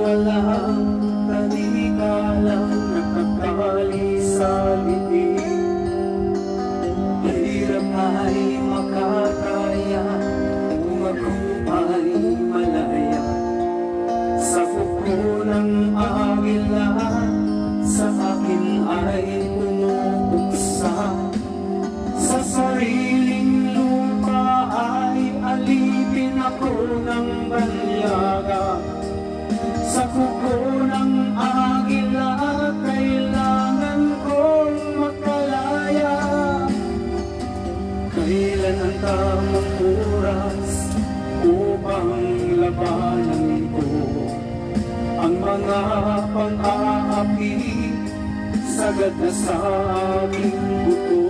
Walang talikalang nakakali sa liig. Hirap ay makakaya kung ako ay malaya. Sa kuko ng agila, sa akin ay pumupuksa. Sa sariling lupa ay alipin ako ng banyaga. Sa kuko ng agila, kailangan kong makalaya. Kailan ang tamang oras upang labanan ko ang mga pang-aapi sagad na sa aking buto?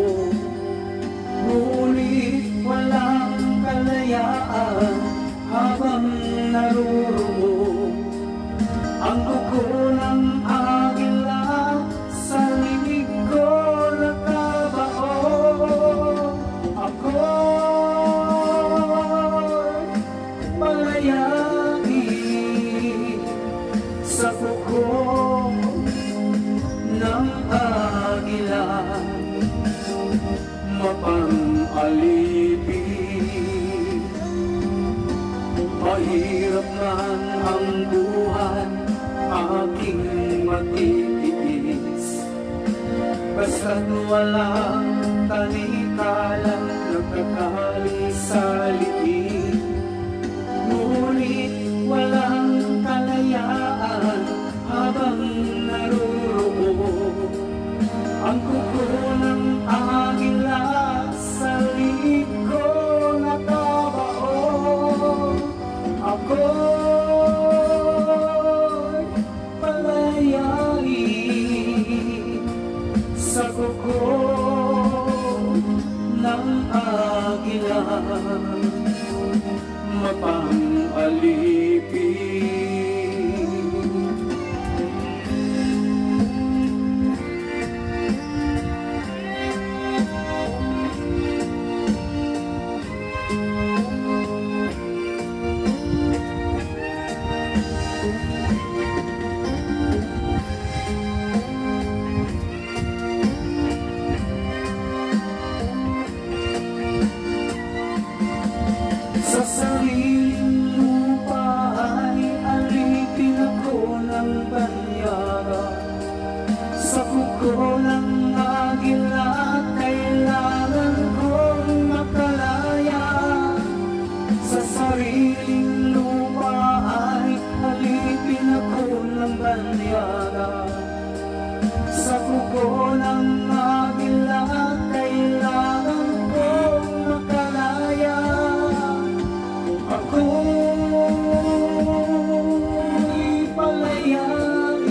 Ngunit walang kalayaan habang narurungo ang kuko ng agila. Sa liig ko nakabao, ako'y palayain sa kuko ng agila, mapang-alipin. Mahirap man ang buhay, aking matitiis, basta't walang talikalang nagkakali sa liig. Ngunit walang kalayaan habang naruroob ang kuko ng agila. Sa liig ko nakabao, ako'y palayain sa kuko ng agila, mapang-alipin. Sa sariling lupa ay alipin ako ng banyaga. Sa kuko ng agila, kailangan kong makalaya. Sa sariling lupa ay alipin ako ng banyaga. Sa kuko ng agila, kailangan kong makalaya. Ako'y palayain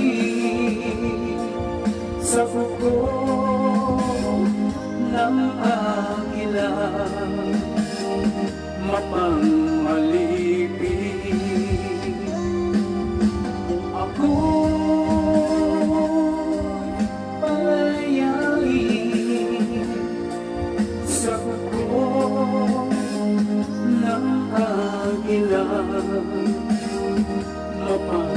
sa kuko ng agila, mapang-alipin. Ako'y palayain sa kuko ng agila, mapang